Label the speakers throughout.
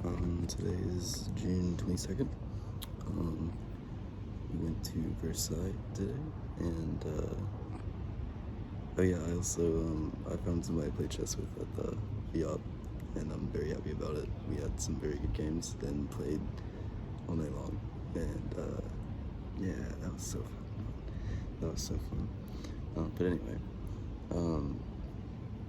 Speaker 1: Today is June 22nd. We went to Versailles today, and oh yeah, I also I found somebody I play chess with at the Fiat, and I'm very happy about it. We had some very good games and played all night long, and yeah, that was so fun. That was so fun. But anyway, um,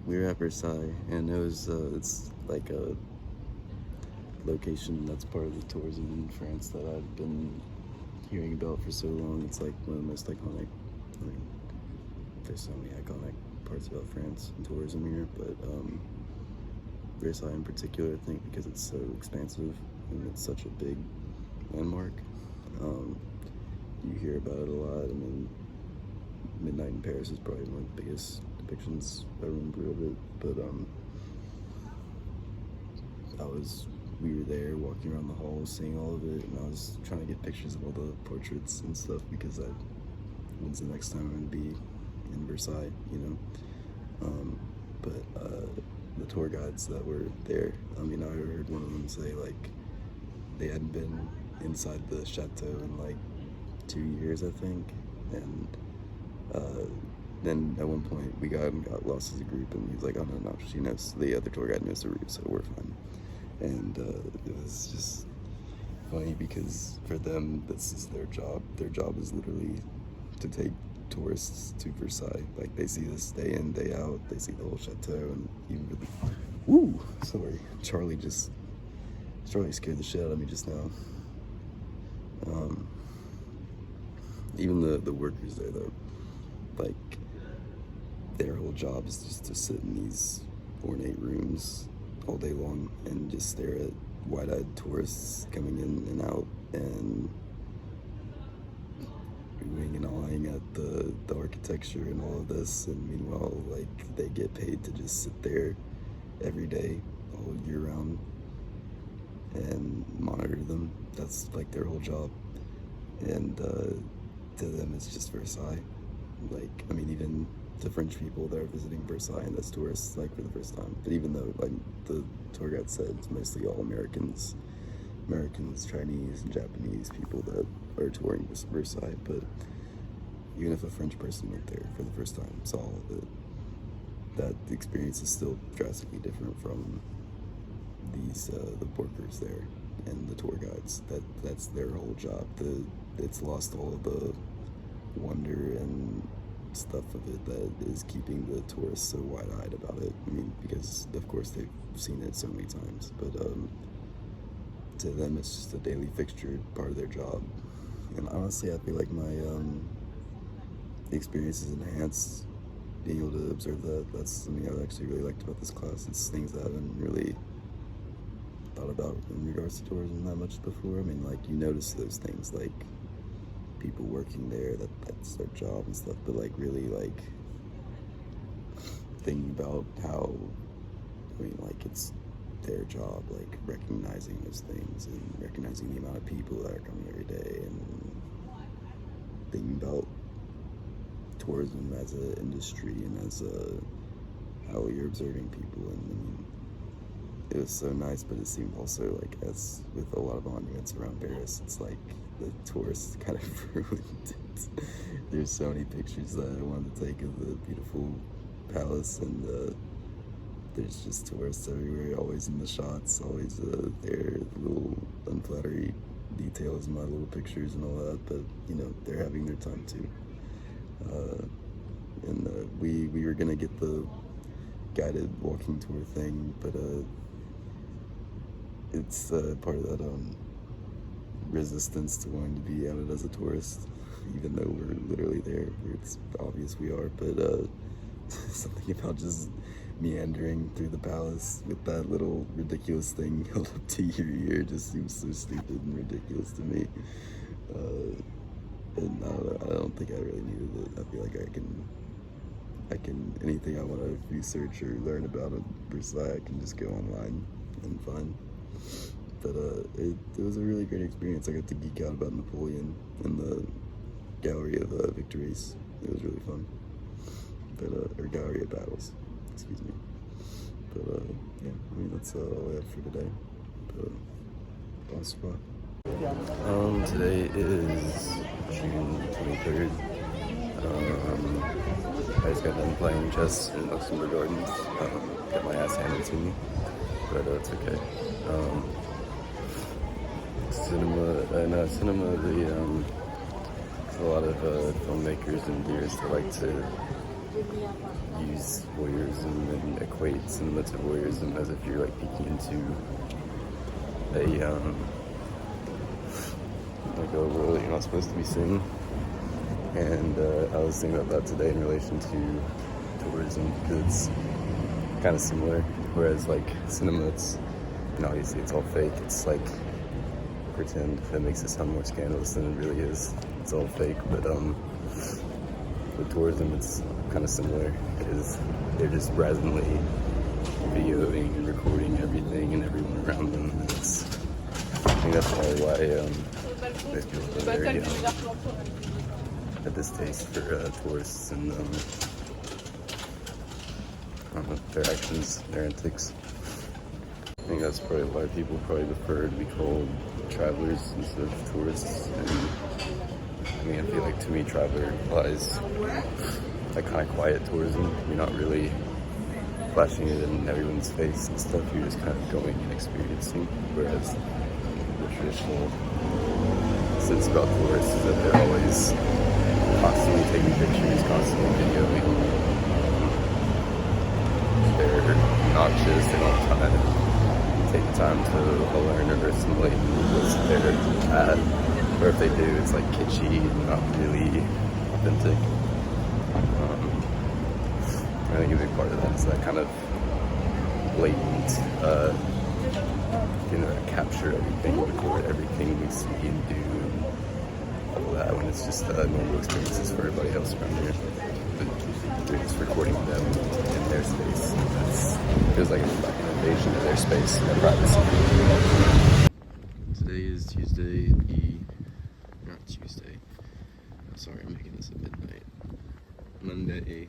Speaker 1: we were at Versailles, and it's like a location that's part of the tourism in France that I've been hearing about for so long. It's like one of the most iconic. I mean, there's so many iconic parts about France and tourism here, but Versailles in particular, I think, because it's so expansive and it's such a big landmark. You hear about it a lot. I mean, Midnight in Paris is probably one of the biggest depictions I remember of it, but we were there walking around the halls, seeing all of it, and I was trying to get pictures of all the portraits and stuff because when's the next time I'm gonna be in Versailles, you know? But the tour guides that were there, I mean, I heard one of them say like they hadn't been inside the chateau in like 2 years, I think, and then at one point we got lost as a group, and he was like, "Oh no, she knows. The other tour guide knows the route, so we're fine." And it was just funny because for them, this is their job. Their job is literally to take tourists to Versailles. Like they see this day in, day out. They see the whole chateau, and even really, woo, sorry, Charlie scared the shit out of me just now. Even the workers there though, like their whole job is just to sit in these ornate rooms all day long and just stare at wide-eyed tourists coming in and out and oohing and awing at the architecture and all of this, and meanwhile like they get paid to just sit there every day all year round and monitor them. That's like their whole job, and to them it's just Versailles. Like, I mean, even to French people that are visiting Versailles and as tourists, like, for the first time. But even though, like, the tour guide said, it's mostly all Americans, Chinese, and Japanese people that are touring Versailles. But even if a French person went there for the first time, saw all of it, that experience is still drastically different from the workers there and the tour guides. That's their whole job. It's lost all of the wonder and stuff of it that is keeping the tourists so wide-eyed about it. I mean, because of course they've seen it so many times, but to them it's just a daily fixture, part of their job. And honestly, I feel like my experience is enhanced being able to observe that. That's something I actually really liked about this class. It's things that I haven't really thought about in regards to tourism that much before. I mean, like, you notice those things, like people working there, that's their job and stuff, but like really like thinking about how, I mean, like it's their job, like recognizing those things and recognizing the amount of people that are coming every day, and thinking about tourism as an industry and as how you're observing people. And I mean, it was so nice, but it seemed also like, as with a lot of monuments around Paris, it's like the tourists kind of ruined it. There's so many pictures that I wanted to take of the beautiful palace, and there's just tourists everywhere, always in the shots, always there, little unflattering details in my little pictures and all that, but you know, they're having their time too. And we were gonna get the guided walking tour thing, but it's part of that resistance to wanting to be outed as a tourist, even though we're literally there. It's obvious we are, but something about just meandering through the palace with that little ridiculous thing held up to your ear just seems so stupid and ridiculous to me. And I don't think I really needed it. I feel like I can anything I want to research or learn about at Versailles, I can just go online and find. But it was a really great experience. I got to geek out about Napoleon in the Gallery of Victories. It was really fun. But or Gallery of Battles, excuse me. But yeah, I mean, that's all I have for today. But fun spot. Today is June 23rd. I just got done playing chess in Luxembourg Gardens. Got my ass handed to me, but it's okay. Cinema, there's a lot of filmmakers and viewers that like to use voyeurism and equate cinema to voyeurism as if you're like peeking into a like a world that you're not supposed to be seeing. And I was thinking about that today in relation to tourism, because it's kind of similar. Whereas like cinema, it's, you know, obviously it's all fake. It's like pretend. That makes it sound more scandalous than it really is. It's all fake. But with tourism, it's kind of similar, because they're just brazenly videoing and recording everything and everyone around them. And it's, I think that's probably why there's people that are very at this taste for tourists and their actions, their antics. I think that's probably why people probably prefer to be called travelers instead of tourists. And I mean, I feel like to me, traveler implies like kind of quiet tourism. You're not really flashing it in everyone's face and stuff. You're just kind of going and experiencing. Whereas the traditional sense about tourists is that they're always constantly taking pictures, constantly videoing. They're obnoxious. They don't kind of take the time to learn or assimilate what's they're at. Or if they do, it's like kitschy and not really authentic. I think a big part of that is that kind of blatant, capture everything, record everything we see and do. That when it's just normal experiences for everybody else around here, but they're just recording them in their space. It feels like it's like an invasion of their space and their privacy. Today is Tuesday, not Tuesday. I'm sorry, I'm making this at midnight. Monday,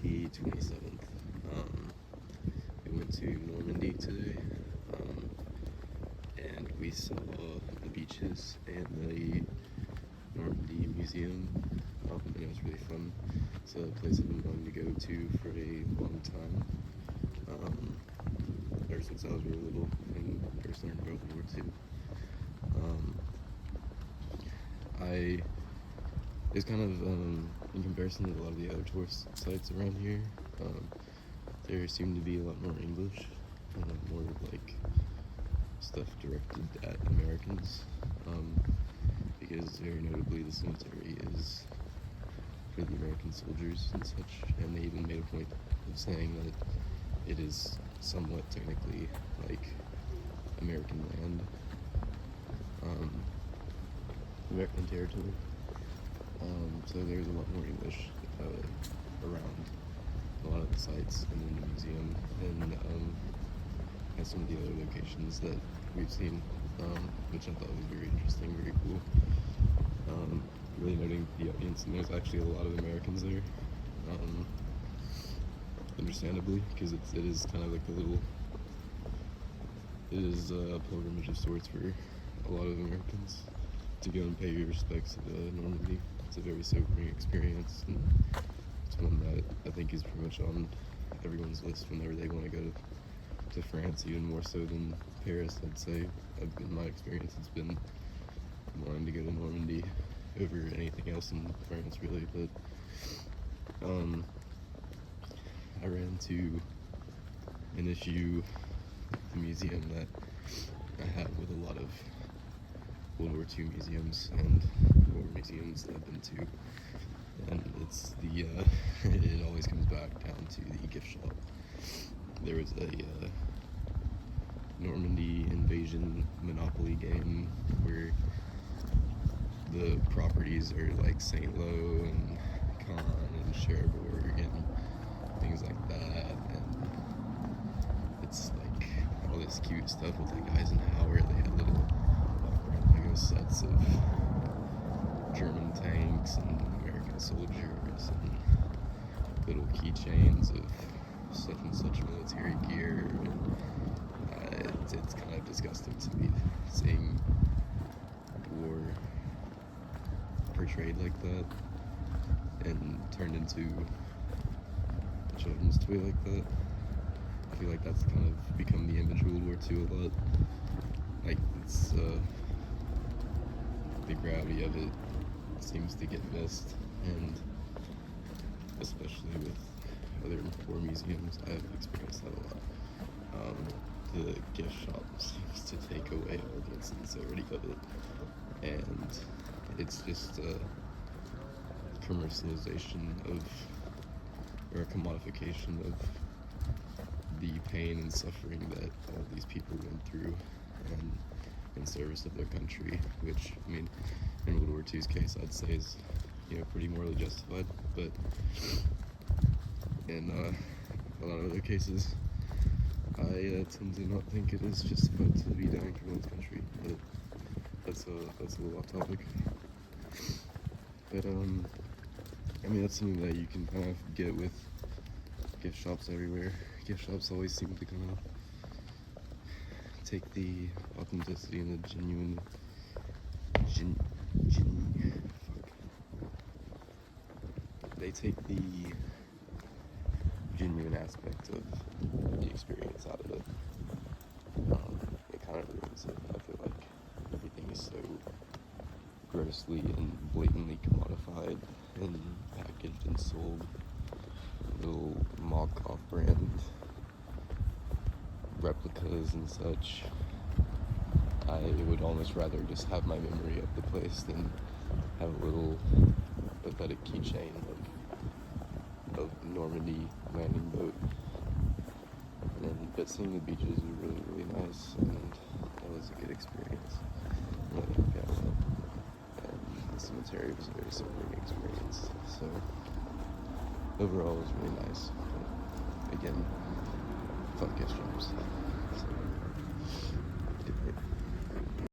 Speaker 1: the 27th. We went to Normandy today, and we saw the beaches and the Normandy Museum, and it was really fun. It's a place I've been wanting to go to for a long time, ever since I was really little and first learned World War II. It's kind of, in comparison to a lot of the other tourist sites around here, there seemed to be a lot more English, more like stuff directed at Americans. Because very notably the cemetery is for the American soldiers and such, and they even made a point of saying that it is somewhat technically like American land, American territory. So there's a lot more English around a lot of the sites and in the museum, and at some of the other locations that we've seen, which I thought was very interesting, very cool. Really noting the audience, and there's actually a lot of Americans there, understandably, because it is kind of like it is a pilgrimage of sorts for a lot of Americans to go and pay your respects to Normandy. It's a very sobering experience, and it's one that I think is pretty much on everyone's list whenever they want to go to France, even more so than Paris, I'd say. In my experience, it's been wanting to go to Normandy over anything else in France, really. But I ran into an issue at the museum that I have with a lot of World War II museums and war museums that I've been to, and it's the it always comes back down to the gift shop. There was a Normandy invasion Monopoly game where the properties are like St. Lo and Caen and Cherbourg and things like that, and it's like all this cute stuff with like Eisenhower. They had little Lego sets of German tanks and American soldiers and little keychains of such and such military gear. It's kind of
Speaker 2: disgusting to me seeing war portrayed like that and turned into a children's toy like that. I feel like that's kind of become the image of World War II a lot. Like, it's, the gravity of it seems to get missed, and especially with other war museums, I've experienced that a lot. The gift shop seems to take away all the sincerity of it, and it's just a commercialization of, or a commodification of the pain and suffering that all these people went through and in service of their country, which, I mean, in World War II's case, I'd say is, pretty morally justified, but in a lot of other cases, I tend to not think it is justified to be dying for one's country, but that's a little off topic. But, I mean, that's something that you can kind of get with gift shops everywhere. Gift shops always seem to kind of take the authenticity and the genuine, they take the genuine aspect of the experience out of it. It kind of ruins it. I feel like everything is so grossly and blatantly commodified and packaged and sold. Little mock-off brand replicas and such. I would almost rather just have my memory of the place than have a little pathetic keychain of Normandy landing boat. But seeing the beaches was really, really nice, and that was a good experience. And the cemetery was a very sobering experience. So overall, it was really nice. But again, fuck gift shops.